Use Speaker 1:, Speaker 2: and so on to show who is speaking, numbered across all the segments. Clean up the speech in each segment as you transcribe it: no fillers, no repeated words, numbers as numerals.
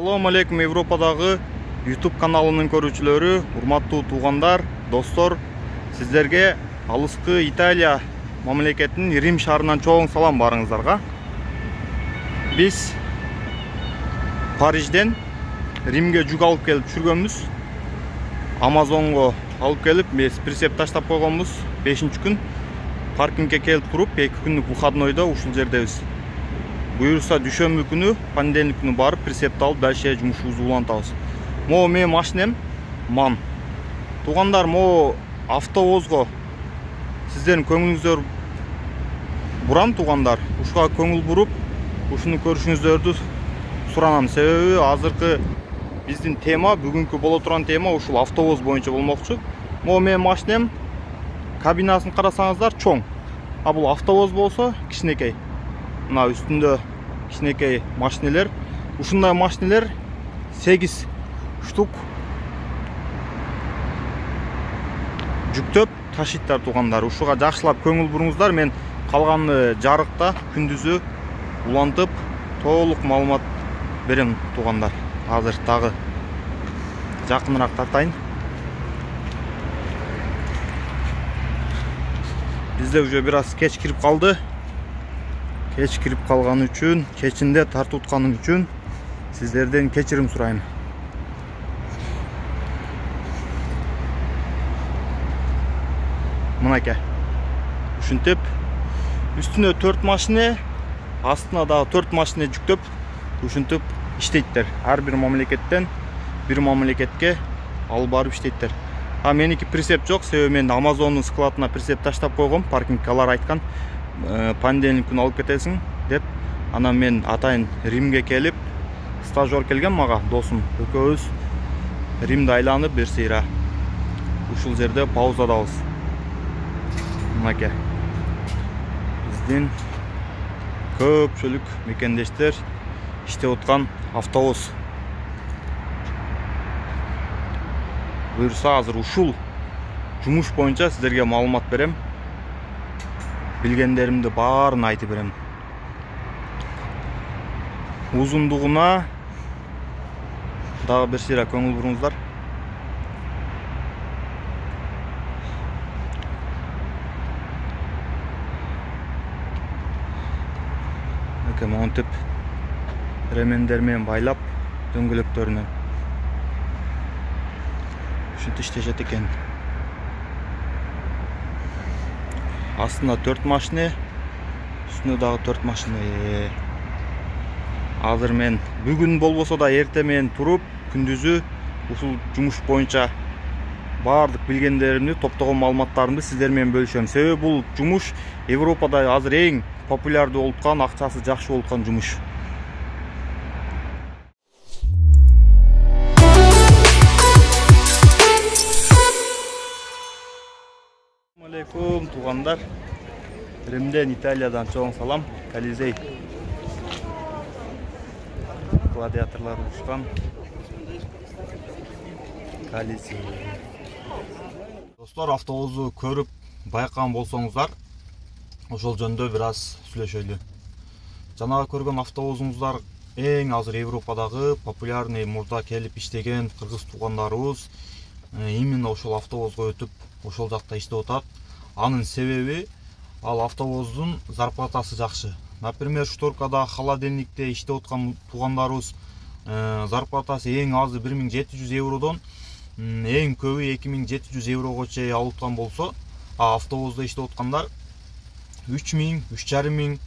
Speaker 1: Assalamu алейкум, Европадагы YouTube каналынын көрүүчүлөрү, урматтуу туугандар, достор, сиздерге алыскы Италия мамлекетинин Рим шаарынан чоң салам барыңыздарга. Биз Парижден Римге жүк алып келип жүргөнбүз. Амазонго алып келип, биз прицеп таштап койгонбуз. 5-күн паркингге келип туруп, 2 күндүк выходнойдо ушул жердебиз. Буюрса дүйшөмбү күнү, понедельник күнү барып прицепти алып дальше жумушубузду улантабыз. Могу менин машинем ман. Туугандар, могу автовозго сиздердин көңүлүңүздөр бурам туугандар. Ушуга көңүл буруп, ушуну көрүшүңүздөрдү суранам. Себеби азыркы биздин тема, бүгүнкү боло турган тема ушул автовоз боюнча болмокчу. Могу менин машинем кабинасын карасаңыздар чоң. А бул автовоз болсо кичинекей. Мына үстүндө кичинекей машинелер. Ушундай машинелер 8 штук жүктөп ташыйттар туугандар. Ушуга жакшылап көңүл буруңуздар. Мен калганы жарыкта күндүзү улантып толук маалымат берем туугандар. Азыр дагы жакыныраак тартайын. Бизде уже бир аз кеч кирип калды. Кеч кирип калган үчүн, кечинде тартып утканым үчүн сиздерден кечирим сурайм. Мынакей. Ушинтип үстүнө 4 машина, астына дагы 4 машина жүктөп, ушинтип иштейттер. Ар бир мамлекеттен бир мамлекетке алып барып иштейттер. А меники прицеп жок, себеби мен Амазондун складына прицеп таштап койгом. Паркингке алар айткан, понедельник күнү алып кетесиң деп. Анан мен атайын Римге келип, стажер келген мага, досум. Экөөбүз Римди айланып берсейра. Ушул жерде паузадабыз. Мынакей. Биздин көпчүлүк мекендештер иштеп аткан автовоз. Буюрса азыр ушул жумуш боюнча сиздерге маалымат берем. Билгендеримди баарын айтып берем. Узундугуна дагы бир сыйра көңүл буруңуздар. Монтип ремендер менен байлап дөңгөлөктөрүнө ушинтип иштешет экен. Астына 4 машина, үстүнө дагы 4 машина. Азыр мен бүгүн болбосо да эрте менен туруп, күндүзү ушул жумуш боюнча баардык билгендеримди, топтогон маалыматтарымды сиздер менен бөлүшөм. Себеби бул жумуш Европада азыр эң популярдуу болуп аткан, акчасы жакшы болуп аткан жумуш. Assalamu алейкум туугандар. Римден, Италиядан чоң салам. Колизей. Гладиаторлар урушкан. Колизей. Достор, автовозду көрүп байкаган болсоңуздар, ошол жөндө бир аз сүйлөшөлү. Жанагы көргөн автовозуңуздар эң азыр Европадагы популярный, мурда келип иштеген кыргыз туугандарыбыз именно ошол автовозго өтүп, ошол жакта иштеп атат. Анын себеби ал автовоздун зарплатасы жакшы. Например, шторкада, холодильникте иштеп аткан туугандарыбыз зарплатасы эң азы 1700 евродон эң көбү 2700 еврого чейин алып аткан болсо, автовоздо иштеп аткандар 3000, 3500,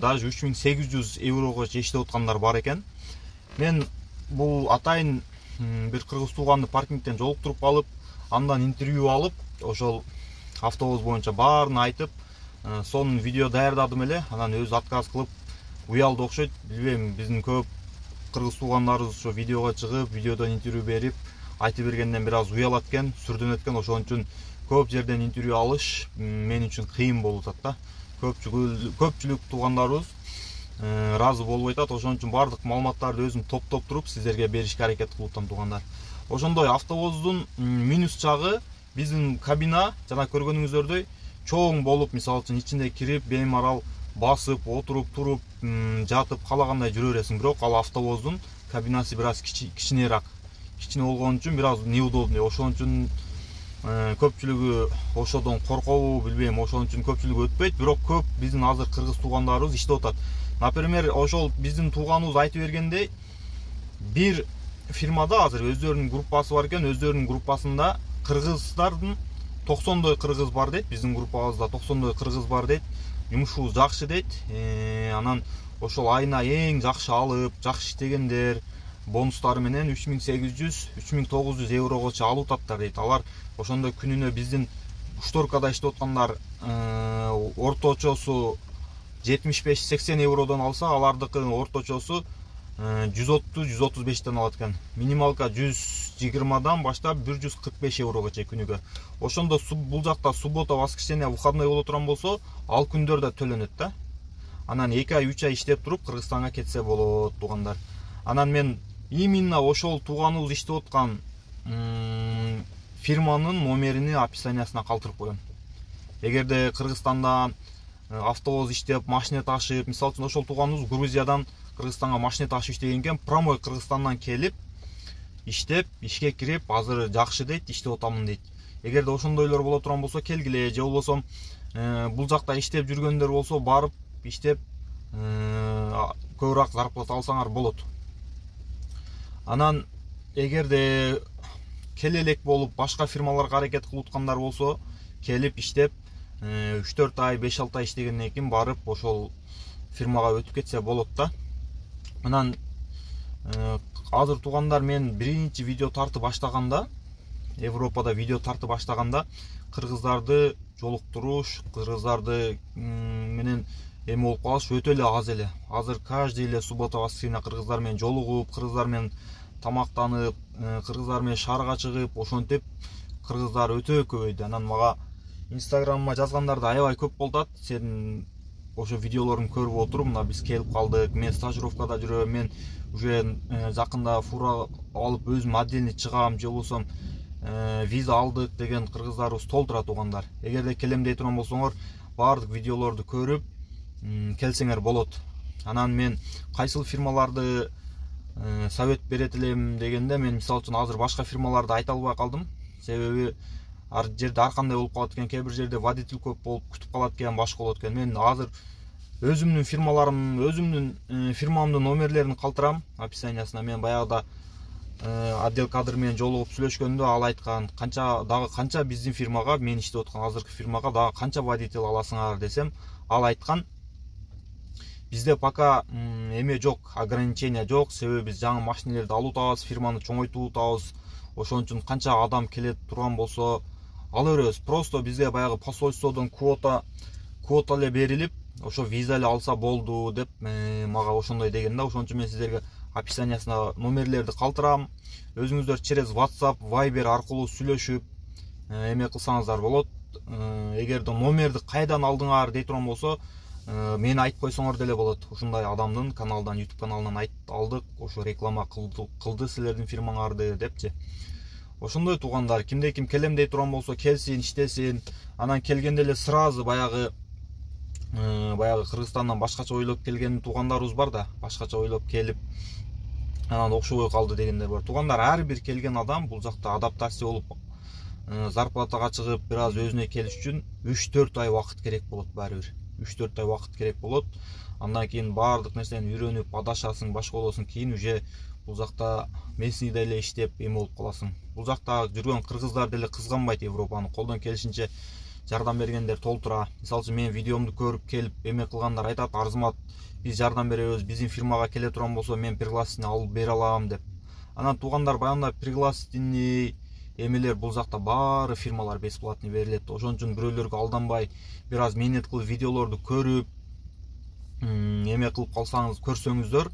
Speaker 1: даже 3800 еврого чейин иштеп аткандар бар экен. Мен бул атайын бир кыргыз тууганды паркингден жолуктуруп алып, андан интервью алып, ошол автовоз боюнча баарын айтып, сонун видео даярдадым эле. Анан өзү отказ кылып уялды окшойт. Билбейм, биздин көп кыргыз туугандарыбыз ошо видеого чыгып, видеодон интервью берип, айтып бергенден бир аз уялат экен, сүрдөнөт экен. Ошон үчүн көп жерден интервью алыш мен үчүн кыйын болуп атат да. Көпчүлүк туугандарыбыз ыраазы болбой атат. Ошон үчүн баардык маалыматтарды өзүм топтоп туруп сиздерге беришке аракет кылып атам туугандар. Ошондой автовоздун минус жагы биздин кабина, жана көргөнүңүздөрдөй чоң болуп, мисалы үчүн ичинде кирип, беймарал басып, отуруп, туруп, жатып, калагандай жүрө бересиң. Бирок ал автовоздун кабинасы бир аз кичинерээк. Кичине болгон үчүн бир аз неудобный. Ошон үчүн көпчүлүгү ошодон коркобу билбейм, ошон үчүн көпчүлүгү өтпөйт. Бирок көп биздин азыр кыргыз туугандарыбыз иштеп атат. Например, ошол биздин тууганыбыз айтып бергендей, бир фирмада азыр өздөрүнүн группасы бар экен, өздөрүнүн группасында кыргыздардын 90дой кыргыз бар дейт, биздин группабызда 90дой кыргыз бар дейт. Жумушубуз жакшы дейт. Анан ошол айына эң жакшы алып, жакшы иштегендер бонустары менен 3800-3900 еврогочо алып ататтар дейт. Алар ошондой күнүнө биздин шторкада иштеп аткандар орточосу 75-80 евродон алса, алардыкы орточосу 130-135ден алат экен. Минималка 120дан баштап 145 еврогочо күнүгө. Ошондо бул жакта суббота, воскресенье выходной боло турган болсо, ал күндөр да төлөнөт да. Анан 2 ай, 3 ай иштеп туруп Кыргызстанга кетсе болот туугандар. Анан мен именно ошол тууганыбыз иштеп аткан фирманын номерини описаниясына калтырып коем. Эгерде Кыргызстандан автобус иштеп, машина ташып, мисалы үчүн ошол тууганыбыз Грузиядан Кыргызстанга машина ташып иштеген экен, промой Кыргызстандан келип иштеп, ишке кирип, азыр жакшы дейт, иштеп атамын дейт. Эгерде ошондойлор боло турган болсо келгиле, же болбосо бул жакта иштеп жүргөндөр болсо барып иштеп көбүрөөк зарплата алсаңар болот. Анан эгерде келе элек болуп башка фирмаларга аракет кылып аткандар болсо, келип иштеп 3-4 ай, 5-6 ай иштегенден кийин барып ошол фирмага өтүп кетсе болот да. Анан азыр туугандар, мен биринчи видео тартып баштаганда, Европада видео тартып баштаганда кыргыздарды жолуктуруш, кыргыздарды менен эме болуп калыш өтө эле аз эле. Азыр каждый эле суббота, воскресенье кыргыздар менен жолугуп, кыргыздар менен тамактанып, кыргыздар менен шаарга чыгып, ошентип кыргыздар өтө көбөйдү. Анан мага Инстаграмыма жазгандар да аябай көп болот. Сен ошо видеолорун көрүп отуруп, мына биз келип калдык, мен стажировкада жүрөм, мен уже жакында фура алып өзүм отдельный чыгам, же болбосо виза алдык деген кыргыздарыбыз толтура туугандар. Эгерде келем дей турган болсоңор, баардык видеолорду көрүп келсеңер болот. Анан мен кайсыл фирмаларды совет берет элем дегенде, мен мисалы үчүн азыр башка фирмаларды айта албай калдым. Себеби ар жерде ар кандай болуп калат экен, кээ бир жерде водитель көп болуп күтүп калат экен, башка болот экен. Мен азыр өзүмдүн фирмаларым, өзүмдүн фирмамдын номерлерин калтырам описаниясына. Мен баягыда отдел кадр менен жолугуп сүйлөшкөндө ал айткан, канча биздин фирмага, мен иштеп аткан азыркы фирмага дагы канча водитель аласыңар десем, ал айткан, бизде пока эме жок, ограничение жок, себеби биз жаңы машинелерди алып атабыз, фирманы чоңойтуп атабыз. Ошон үчүн канча адам келет турган болсо ала беребиз. Просто бизге баягы посольстводон квота эле берилип, ошо виза эле алса болду деп мага ошондой деген да. Ошон үчүн мен сиздерге описаниясына номерлерди калтырам. Өзүңүздөр через WhatsApp, Viber аркылуу сүйлөшүп эме кылсаңыздар болот. Эгерде номерди кайдан алдыңар дей турган болсо, мени айтып койсоңор деле болот. Ушундай адамдын каналдан, YouTube каналынан алдык, ошо реклама кылды силердин фирмаңарды депчи. Ошондой туугандар, кимде ким келем дей турган болсо келсин, иштесин. Анан келгенде эле сразу баягы Кыргызстандан башкача ойлоп келген туугандарыбыз бар да, башкача ойлоп келип анан окшобой калды дегендер бар. Туугандар, ар бир келген адам бул жакта адаптация болуп, зарплатага чыгып, бир аз өзүнө келиш үчүн 3-4 ай убакыт керек болот баары бир. 3-4 ай убакыт керек болот. Андан кийин баардык нерсени үйрөнүп, адашасың, башка болосуң, кийин уже бул жакта местныйда эле иштеп эме болуп каласың. Бул жакта жүргөн кыргыздар деле кызганбайт Европаны, колдон келишинче жардам бергендер толтура. Мисалы үчүн мен видеомду көрүп келип эме кылгандар айтат, арзымат, биз жардам беребиз, биздин фирмага келе турган болсо мен пригласительный алып бере алам деп. Анан туугандар, баягындай пригласительный эмелер бул жакта баары фирмалар бесплатный берилет. Ошон үчүн бирөөлөргө алданбай, бир аз мээнет кылып видеолорду көрүп эме кылып калсаңыз, көрсөңүздөр,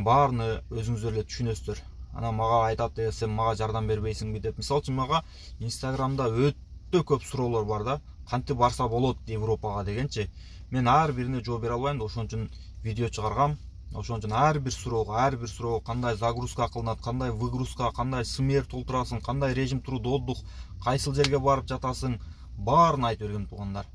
Speaker 1: баарыны өзүңүздөр эле түшүнөсүздөр. Анан мага айтат, сен мага жардам бербейсиңби деп. Мисалы үчүн мага Инстаграмда өтө көп суроолор бар да, кантип барса болот Европага дегенчи. Мен ар бирине жооп бере албайм да, ошон үчүн видео чыгаргам. Ошон үчүн ар бир суроого кандай загрузка кылынат, кандай выгрузка, кандай смер толтурасың, кандай режим труд отдых, кайсыл жерге барып жатасың, баарын айтып бергем туугандар.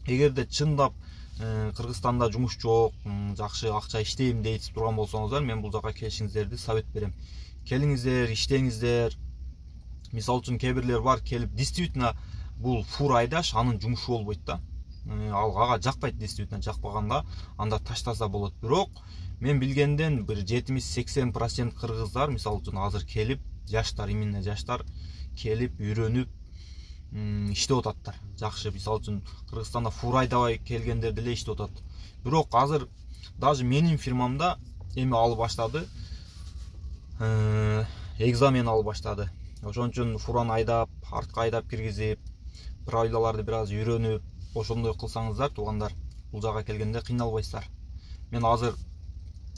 Speaker 1: Эгерде чындап Кыргызстанда жумуш жок, жакшы акча иштейм дейт турган болсоңуздар, мен бул жака келишиңиздерди совет берем. Келиңиздер, иштеңиздер. Мисалы үчүн кээ бирлер бар, келип действительно бул фура айдаш анын жумушу болбойт да. Ага жакпайт, действительно жакпаганда анда таштаса болот. Бирок мен билгенден бир 70-80% кыргыздар мисалы үчүн азыр келип, жаштар, именно жаштар келип, үйрөнүп иштеп ататтар. Жакшы, мисалы үчүн Кыргызстанда фура айдабай келгендер деле иштеп атат. Бирок азыр даже менин фирмамда эми алып баштады, экзамен алып баштады. Ошон үчүн фураны айдап, артка айдап киргизип, правилаларды бир аз үйрөнүп, ошондой кылсаңыздар, туугандар, бул жака келгенде кыйналбайсыздар. Мен азыр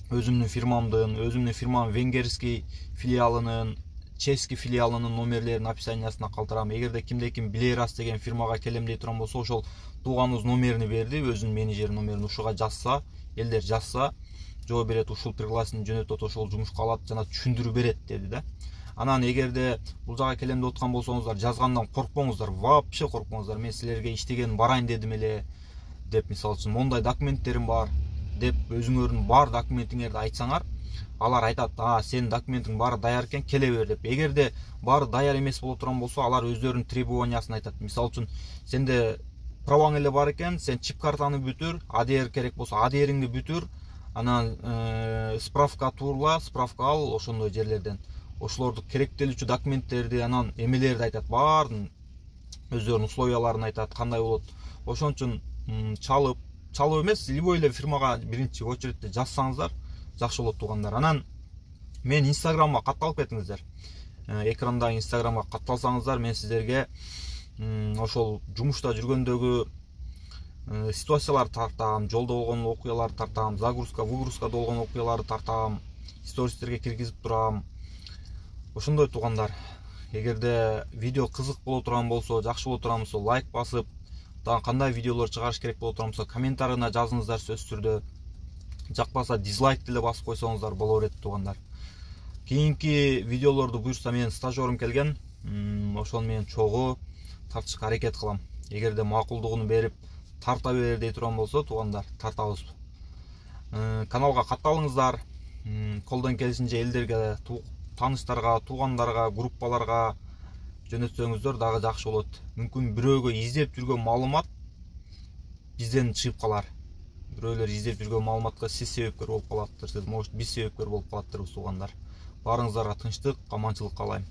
Speaker 1: өзүмдүн фирманын венгерский филиалынын, чешский филиалынын номерлерин описаниясына калтырам. Эгерде кимде-ким Билерас деген фирмага келем дей турган болсо, ошол тууганыбыз номерин берди, өзүнүн менеджер номерин ушуга жазса, элдер жазса, жооп берет, ушул пригласение жөнөтөт, ошол жумушка алат жана түшүндүрүп берет деди да. Анан эгерде бул жака келем деп аткан болсоңуздар, жазгандан коркпоңуздар, вообще коркпоңуздар. Мен силерге иштеген барайын дедим эле деп, мисалы үчүн мондай документтерим бар деп өзүңөрдүн бар документиңерди айтсаңар, алар айтат, сенин документиң баары даяр экен, келе бер деп. Эгерде баары даяр эмес боло турган болсо, алар өздөрүнүн требованиясын айтат. Мисалы үчүн сенде праваң эле бар экен, сен чип картаны бүтүр, АДР керек болсо АДРиңди бүтүр, анан справка турла, справка ал ошондой жерлерден. Ошолорду керектелүүчү документтерди, анан эмелерди айтат, баарын өздөрүнүн условияларын айтат, кандай болот. Ошон үчүн чалып эмес, любой эле фирмага биринчи очередте жазсаңыздар жакшы болот, туугандар. Анан мен Инстаграмга катталып кетиңиздер. Экранда Инстаграмга катталсаңыздар, мен сиздерге ошол жумушта жүргөндөгү ситуацияларды тартам, жолдо болгон окуяларды тартам, выгрузкада болгон окуяларды тартам, стористерге киргизип турам. Ошондой, туугандар. Эгерде видео кызык боло турган болсо, жакшы боло турган болсо, лайк басып, дагы кандай видеолор чыгарыш керек боло турган болсо, комментарийна жазыңыздар сөзсүз түрдө. Жакпаса дизлайк деле басып койсоңуздар боло берет, туугандар. Кийинки видеолорду буюрса, менин стажерым келген, ошону мен чогуу тартышка аракет кылам. Эгерде макулдугун берип тарта бер дей турган болсо, туугандар, тартабыз. Каналга катталыңыздар. Колдон келишинче элдерге, тааныштарга, туугандарга, группаларга жөнөтсөңүздөр дагы жакшы болот. Мүмкүн бирөөгө издеп жүргөн маалымат бизден чыгып калар. Бирөөлөр издеп жүргөн маалыматка сиз себепкер болуп калаттырсыз, может биз себепкер болуп калаттырбыз, туугандар. Баарыңыздарга тынчтык, аманчылык каалайм.